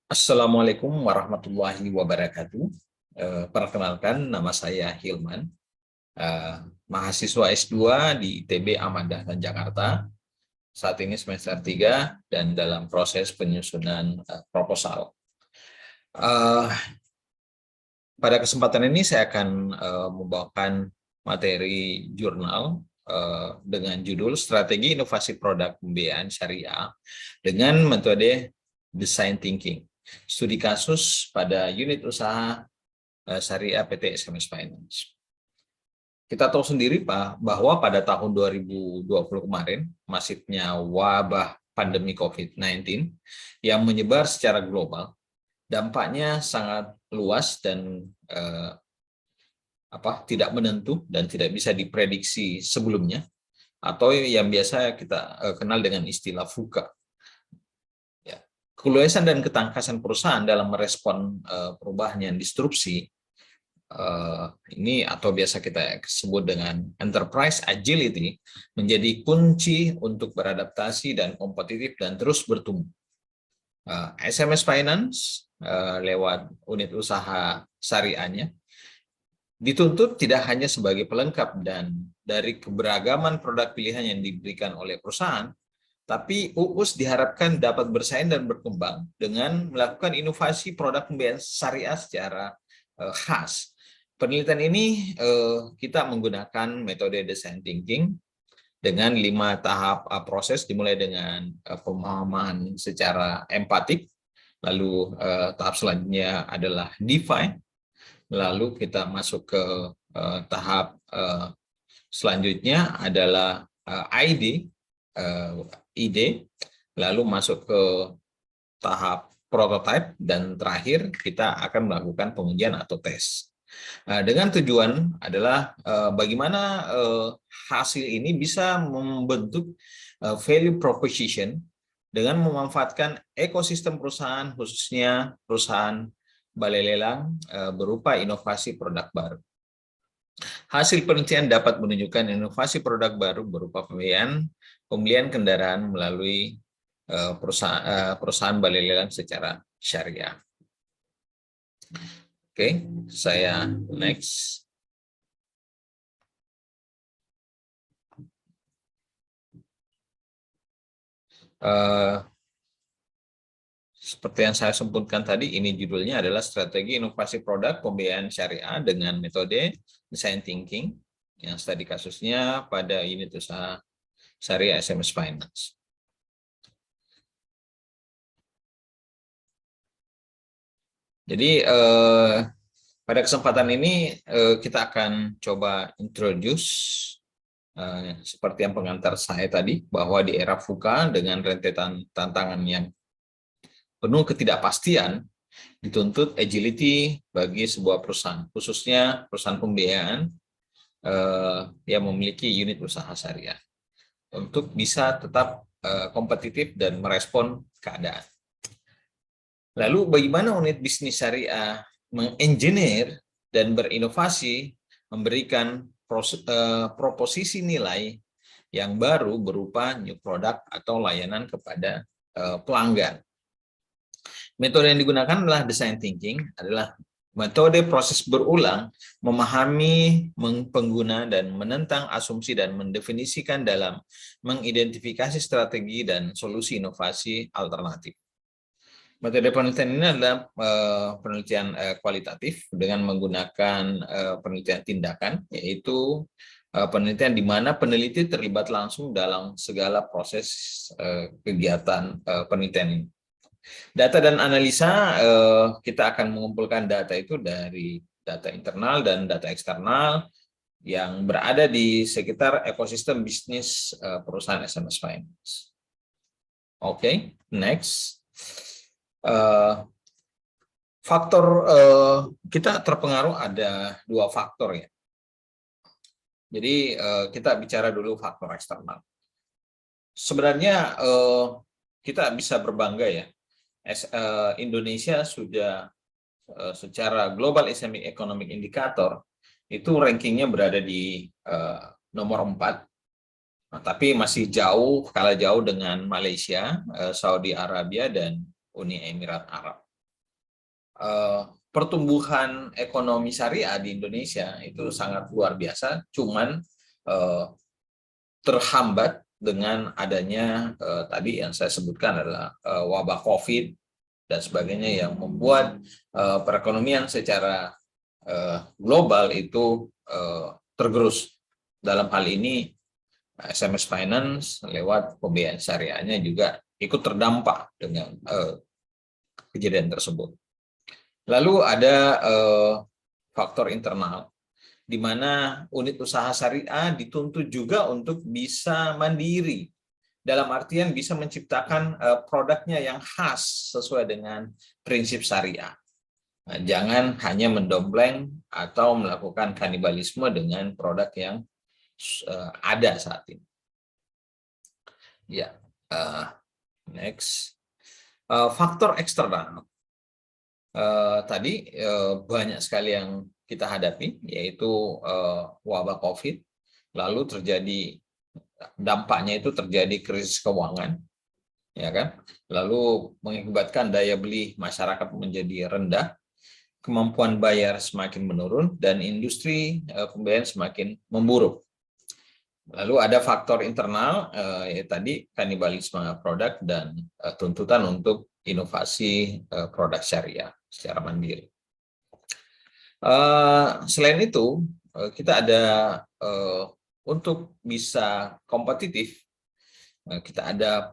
Assalamualaikum warahmatullahi wabarakatuh. Perkenalkan, nama saya Hilman, mahasiswa S2 di ITB Ahmad Dahlan Jakarta. Saat ini semester 3 dan dalam proses penyusunan proposal. Pada kesempatan ini saya akan membawakan materi jurnal dengan judul Strategi Inovasi Produk Pembiayaan Syariah dengan metode Design Thinking. Studi kasus pada unit usaha Syariah PT SMS Finance. Kita tahu sendiri Pak, bahwa pada tahun 2020 kemarin, masifnya wabah pandemi COVID-19 yang menyebar secara global, dampaknya sangat luas dan tidak menentu dan tidak bisa diprediksi sebelumnya, atau yang biasa kita kenal dengan istilah VUCA. Keluasan dan ketangkasan perusahaan dalam merespon perubahan yang disrupsi ini atau biasa kita sebut dengan enterprise agility menjadi kunci untuk beradaptasi dan kompetitif dan terus bertumbuh. SMS Finance lewat unit usaha syariahnya dituntut tidak hanya sebagai pelengkap dan dari keberagaman produk pilihan yang diberikan oleh perusahaan, tapi UUS diharapkan dapat bersaing dan berkembang dengan melakukan inovasi produk pembiayaan syariah secara khas. Penelitian ini kita menggunakan metode design thinking dengan 5 tahap proses, dimulai dengan pemahaman secara empatik, lalu tahap selanjutnya adalah define, lalu kita masuk ke tahap selanjutnya adalah ide, lalu masuk ke tahap prototype, dan terakhir kita akan melakukan pengujian atau tes. Dengan tujuan adalah bagaimana hasil ini bisa membentuk value proposition dengan memanfaatkan ekosistem perusahaan, khususnya perusahaan balai lelang berupa inovasi produk baru. Hasil penelitian dapat menunjukkan inovasi produk baru berupa pembelian kendaraan melalui perusahaan balai lelang secara syariah. Oke, saya next. Seperti yang saya sebutkan tadi, ini judulnya adalah Strategi Inovasi Produk Pembiayaan Syariah dengan metode Design Thinking, yang studi kasusnya pada unit usaha Syariah SMS Finance. Jadi pada kesempatan ini kita akan coba introduce seperti yang pengantar saya tadi, bahwa di era VUCA dengan rentetan tantangan yang penuh ketidakpastian, dituntut agility bagi sebuah perusahaan, khususnya perusahaan pembiayaan yang memiliki unit usaha syariah, untuk bisa tetap kompetitif dan merespon keadaan. Lalu bagaimana unit bisnis syariah mengengineer dan berinovasi, memberikan proposisi nilai yang baru berupa new product atau layanan kepada pelanggan. Metode yang digunakan adalah design thinking, adalah metode proses berulang, memahami pengguna dan menentang asumsi dan mendefinisikan dalam mengidentifikasi strategi dan solusi inovasi alternatif. Metode penelitian ini adalah penelitian kualitatif dengan menggunakan penelitian tindakan, yaitu penelitian di mana peneliti terlibat langsung dalam segala proses kegiatan penelitian ini. Data dan analisa, kita akan mengumpulkan data itu dari data internal dan data eksternal yang berada di sekitar ekosistem bisnis perusahaan SMS Finance. Oke, next. Faktor kita terpengaruh ada 2 faktor ya. Jadi kita bicara dulu faktor eksternal. Sebenarnya kita bisa berbangga ya, Indonesia sudah secara Global Islamic Economic Indicator itu rankingnya berada di nomor 4. Nah, tapi masih kalah jauh dengan Malaysia, Saudi Arabia, dan Uni Emirat Arab. pertumbuhan ekonomi syariah di Indonesia itu sangat luar biasa, cuman terhambat dengan adanya tadi yang saya sebutkan adalah wabah COVID dan sebagainya yang membuat perekonomian secara global itu tergerus. Dalam hal ini SMS Finance lewat pembiayaan syariahnya juga ikut terdampak dengan kejadian tersebut. Lalu ada faktor internal, di mana unit usaha syariah dituntut juga untuk bisa mandiri, dalam artian bisa menciptakan produknya yang khas sesuai dengan prinsip syariah. Nah, jangan hanya mendompleng atau melakukan kanibalisme dengan produk yang ada saat ini. Ya, next. Faktor eksternal. Tadi banyak sekali yang kita hadapi, yaitu wabah COVID, lalu dampaknya itu terjadi krisis keuangan, ya kan? Lalu mengakibatkan daya beli masyarakat menjadi rendah, kemampuan bayar semakin menurun, dan industri pembayaran semakin memburuk. Lalu ada faktor internal, tadi kanibalisme produk dan tuntutan untuk inovasi produk syariah secara mandiri. Selain itu, kita ada untuk bisa kompetitif, kita ada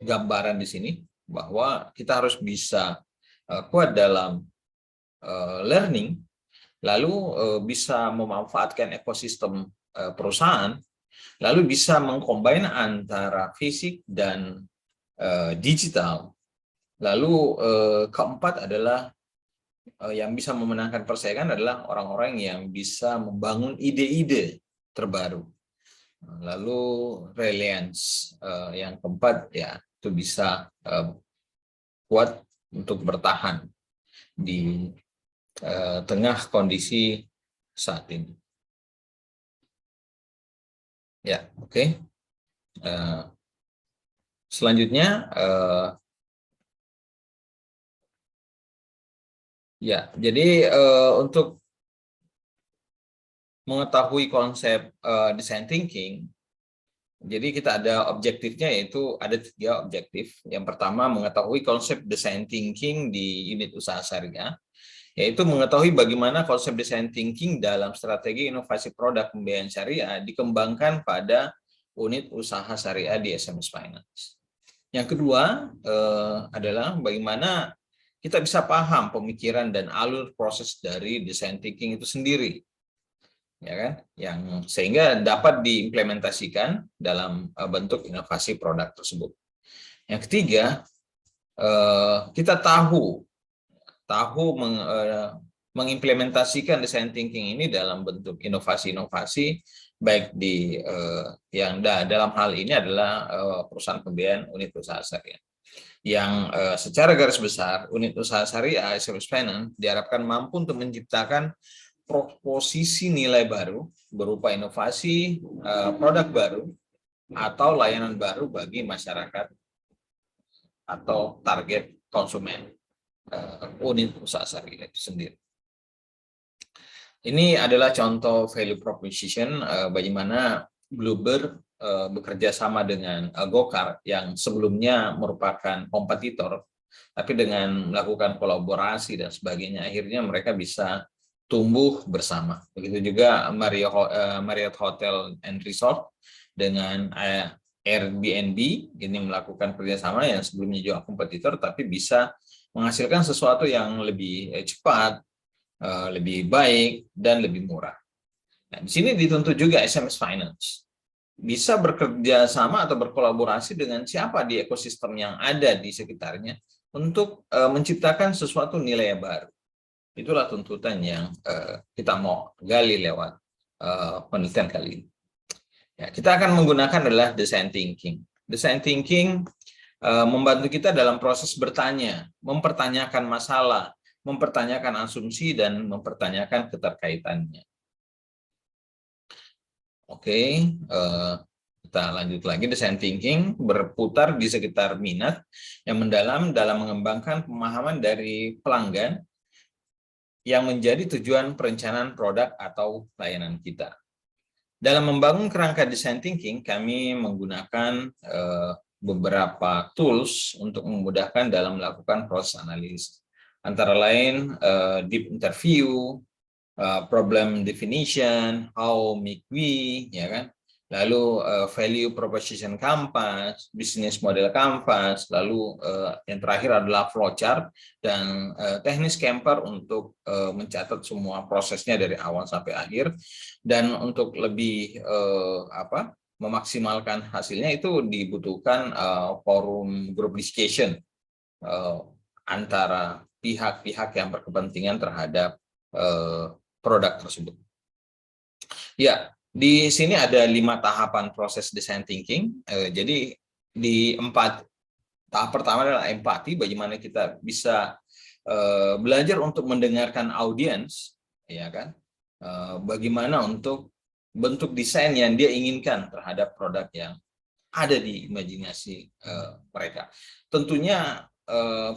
gambaran di sini bahwa kita harus bisa kuat dalam learning, lalu bisa memanfaatkan ekosistem perusahaan, lalu bisa mengcombine antara fisik dan digital. Lalu keempat adalah yang bisa memenangkan persaingan adalah orang-orang yang bisa membangun ide-ide terbaru. Lalu resilience yang keempat, ya itu bisa kuat untuk bertahan di tengah kondisi saat ini. Ya, oke. Selanjutnya, ya, jadi untuk mengetahui konsep design thinking, jadi kita ada objektifnya, yaitu ada 3 objektif. Yang pertama, mengetahui konsep design thinking di unit usaha syariah, yaitu mengetahui bagaimana konsep design thinking dalam strategi inovasi produk pembiayaan syariah dikembangkan pada unit usaha syariah di SMS Finance. Yang kedua adalah bagaimana kita bisa paham pemikiran dan alur proses dari design thinking itu sendiri, ya kan, yang sehingga dapat diimplementasikan dalam bentuk inovasi produk tersebut. Yang ketiga, kita tahu mengimplementasikan design thinking ini dalam bentuk inovasi-inovasi, baik di yang dalam hal ini adalah perusahaan pembiayaan unit usaha syariah, yang secara garis besar unit usaha syariah SMS Finance diharapkan mampu untuk menciptakan proposisi nilai baru berupa inovasi produk baru atau layanan baru bagi masyarakat atau target konsumen unit usaha syariah itu sendiri. Ini adalah contoh value proposition bagaimana Bluebird bekerja sama dengan Gokar yang sebelumnya merupakan kompetitor, tapi dengan melakukan kolaborasi dan sebagainya, akhirnya mereka bisa tumbuh bersama. Begitu juga Marriott Hotel and Resort dengan Airbnb, ini melakukan kerjasama yang sebelumnya juga kompetitor, tapi bisa menghasilkan sesuatu yang lebih cepat, lebih baik, dan lebih murah. Nah, di sini dituntut juga SMS Finance bisa bekerja sama atau berkolaborasi dengan siapa di ekosistem yang ada di sekitarnya untuk menciptakan sesuatu nilai yang baru. Itulah tuntutan yang kita mau gali lewat penelitian kali ini. Ya, kita akan menggunakan adalah design thinking. Design thinking membantu kita dalam proses bertanya, mempertanyakan masalah, mempertanyakan asumsi, dan mempertanyakan keterkaitannya. Oke, Kita lanjut lagi, design thinking berputar di sekitar minat yang mendalam dalam mengembangkan pemahaman dari pelanggan yang menjadi tujuan perencanaan produk atau layanan kita. Dalam membangun kerangka design thinking, kami menggunakan beberapa tools untuk memudahkan dalam melakukan proses analisis. Antara lain deep interview, problem definition, how make we, ya kan? Lalu value proposition canvas, business model canvas, lalu yang terakhir adalah flowchart dan teknis Camper untuk mencatat semua prosesnya dari awal sampai akhir. Dan untuk lebih memaksimalkan hasilnya itu dibutuhkan forum group discussion antara pihak-pihak yang berkepentingan terhadap produk tersebut. Ya, di sini ada 5 tahapan proses design thinking. Jadi di 4 tahap pertama adalah empati, bagaimana kita bisa belajar untuk mendengarkan audiens, ya kan? Bagaimana untuk bentuk desain yang dia inginkan terhadap produk yang ada di imajinasi mereka. Tentunya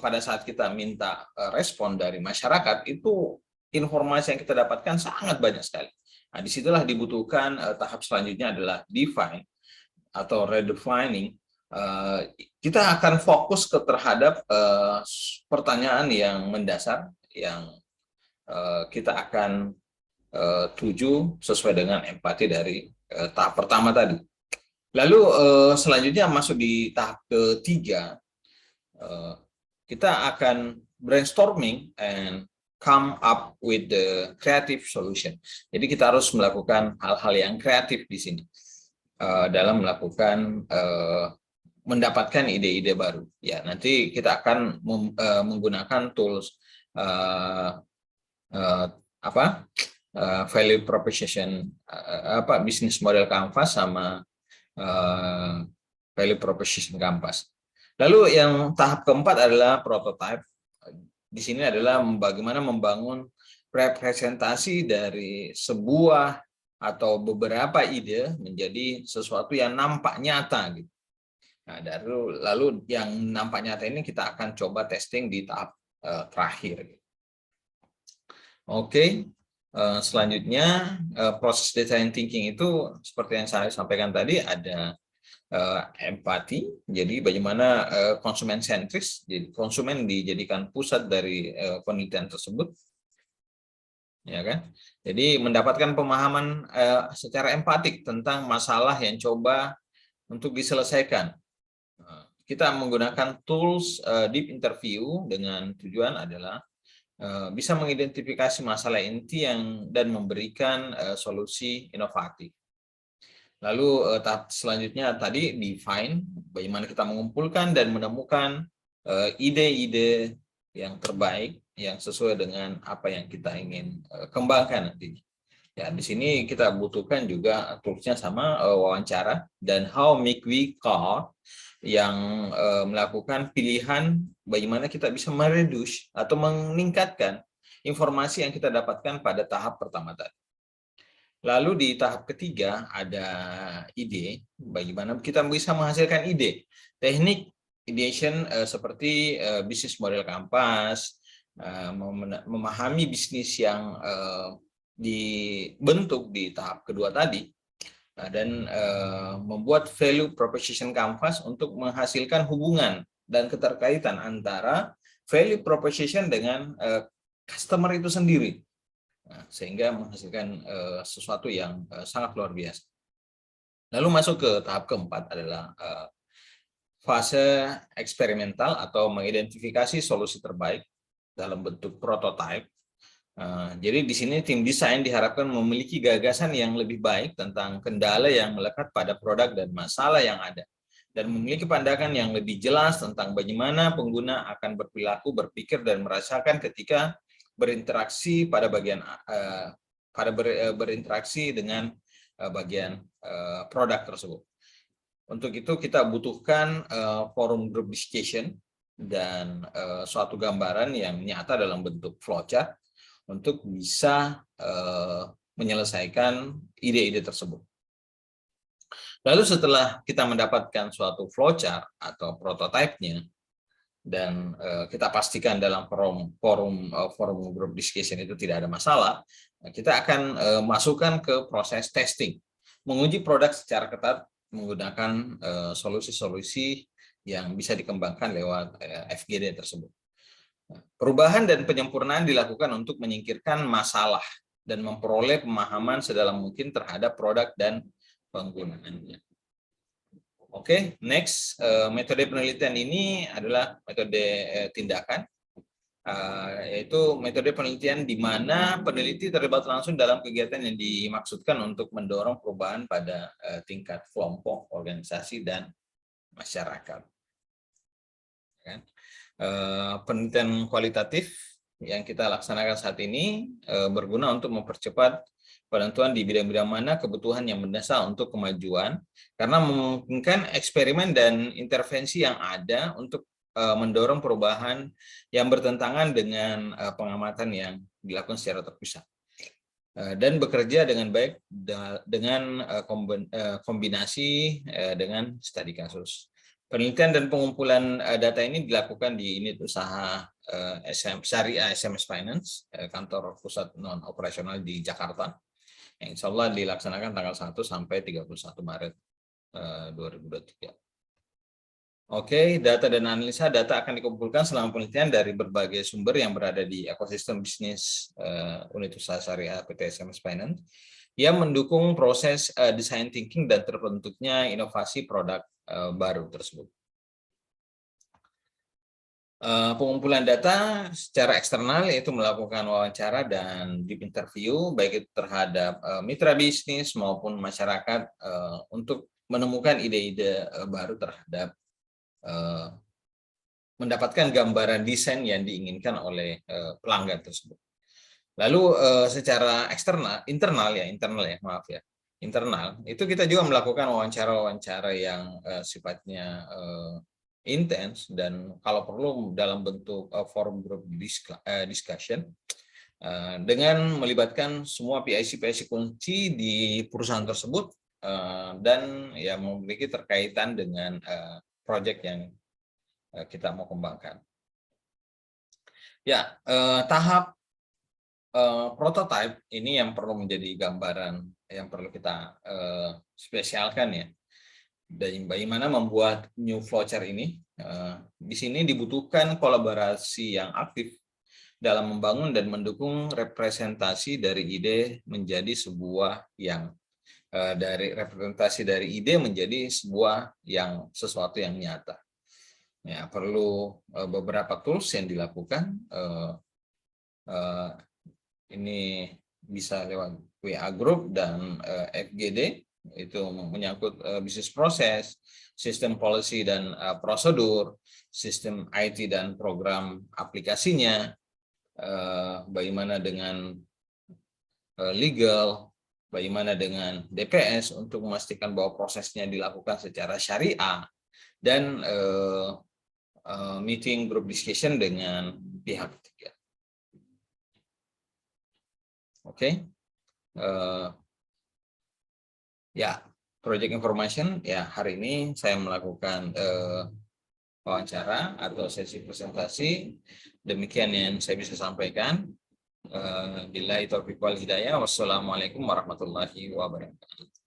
pada saat kita minta respon dari masyarakat, itu informasi yang kita dapatkan sangat banyak sekali. Nah, disitulah dibutuhkan tahap selanjutnya adalah define atau redefining. Kita akan fokus terhadap pertanyaan yang mendasar yang kita akan tuju sesuai dengan empati dari tahap pertama tadi. Lalu selanjutnya masuk di tahap ketiga, kita akan brainstorming and come up with the creative solution. Jadi kita harus melakukan hal-hal yang kreatif di sini dalam melakukan mendapatkan ide-ide baru. Ya, nanti kita akan menggunakan tools value proposition, business model canvas sama value proposition canvas. Lalu yang tahap keempat adalah prototype. Di sini adalah bagaimana membangun representasi dari sebuah atau beberapa ide menjadi sesuatu yang nampak nyata gitu. Nah, lalu yang nampak nyata ini kita akan coba testing di tahap terakhir. Oke. Selanjutnya proses design thinking itu seperti yang saya sampaikan tadi, ada empati, jadi bagaimana konsumen sentris, jadi konsumen dijadikan pusat dari penelitian tersebut, ya kan? Jadi mendapatkan pemahaman secara empatik tentang masalah yang coba untuk diselesaikan. Kita menggunakan tools deep interview dengan tujuan adalah bisa mengidentifikasi masalah inti dan memberikan solusi inovatif. Lalu tahap selanjutnya tadi define, bagaimana kita mengumpulkan dan menemukan ide-ide yang terbaik yang sesuai dengan apa yang kita ingin kembangkan nanti. Ya, di sini kita butuhkan juga toolsnya sama wawancara dan how make we call yang melakukan pilihan bagaimana kita bisa mereduce atau meningkatkan informasi yang kita dapatkan pada tahap pertama tadi. Lalu di tahap ketiga ada ide, bagaimana kita bisa menghasilkan ide. Teknik ideation seperti bisnis model canvas, memahami bisnis yang dibentuk di tahap kedua tadi, dan membuat value proposition canvas untuk menghasilkan hubungan dan keterkaitan antara value proposition dengan customer itu sendiri. Sehingga menghasilkan sesuatu yang sangat luar biasa. Lalu masuk ke tahap keempat adalah fase eksperimental atau mengidentifikasi solusi terbaik dalam bentuk prototype. Jadi di sini tim desain diharapkan memiliki gagasan yang lebih baik tentang kendala yang melekat pada produk dan masalah yang ada, dan memiliki pandangan yang lebih jelas tentang bagaimana pengguna akan berperilaku, berpikir, dan merasakan ketika berinteraksi berinteraksi dengan bagian produk tersebut. Untuk itu kita butuhkan forum group discussion dan suatu gambaran yang nyata dalam bentuk flowchart untuk bisa menyelesaikan ide-ide tersebut. Lalu setelah kita mendapatkan suatu flowchart atau prototipenya, dan kita pastikan dalam forum group discussion itu tidak ada masalah, kita akan masukkan ke proses testing, menguji produk secara ketat menggunakan solusi-solusi yang bisa dikembangkan lewat FGD tersebut. Perubahan dan penyempurnaan dilakukan untuk menyingkirkan masalah dan memperoleh pemahaman sedalam mungkin terhadap produk dan penggunaannya. Oke, next, metode penelitian ini adalah metode tindakan, yaitu metode penelitian di mana peneliti terlibat langsung dalam kegiatan yang dimaksudkan untuk mendorong perubahan pada tingkat kelompok, organisasi, dan masyarakat. Kan? Penelitian kualitatif yang kita laksanakan saat ini berguna untuk mempercepat penentuan di bidang-bidang mana kebutuhan yang mendasar untuk kemajuan, karena memungkinkan eksperimen dan intervensi yang ada untuk mendorong perubahan yang bertentangan dengan pengamatan yang dilakukan secara terpisah, dan bekerja dengan baik dengan kombinasi dengan studi kasus. Penelitian dan pengumpulan data ini dilakukan di unit usaha Syariah SMS Finance, kantor pusat non-operasional di Jakarta, yang insya Allah dilaksanakan tanggal 1 sampai 31 Maret 2023. Oke, data dan analisa data akan dikumpulkan selama penelitian dari berbagai sumber yang berada di ekosistem bisnis unit usaha Syariah PT SMS Finance, yang mendukung proses design thinking dan terbentuknya inovasi produk baru tersebut. Pengumpulan data secara eksternal yaitu melakukan wawancara dan deep interview baik itu terhadap mitra bisnis maupun masyarakat untuk menemukan ide-ide baru terhadap mendapatkan gambaran desain yang diinginkan oleh pelanggan tersebut. Lalu secara internal itu kita juga melakukan wawancara-wawancara yang sifatnya intens dan kalau perlu dalam bentuk forum group discussion dengan melibatkan semua PIC kunci di perusahaan tersebut dan yang memiliki terkaitan dengan proyek yang kita mau kembangkan. Ya, tahap prototype ini yang perlu menjadi gambaran yang perlu kita spesialkan ya. Dan bagaimana membuat new flowchart ini, di sini dibutuhkan kolaborasi yang aktif dalam membangun dan mendukung representasi dari ide menjadi sebuah yang menjadi sesuatu yang nyata. Ya, perlu beberapa tools yang dilakukan. Ini bisa lewat WA Group dan FGD. Itu menyangkut bisnis proses, sistem policy dan prosedur, sistem IT dan program aplikasinya, bagaimana dengan legal, bagaimana dengan DPS untuk memastikan bahwa prosesnya dilakukan secara syariah, dan meeting group discussion dengan pihak ketiga. Oke. Ya, project information ya, hari ini saya melakukan wawancara atau sesi presentasi. Demikian yang saya bisa sampaikan. Billahi taufiq wal hidayah. Wassalamualaikum warahmatullahi wabarakatuh.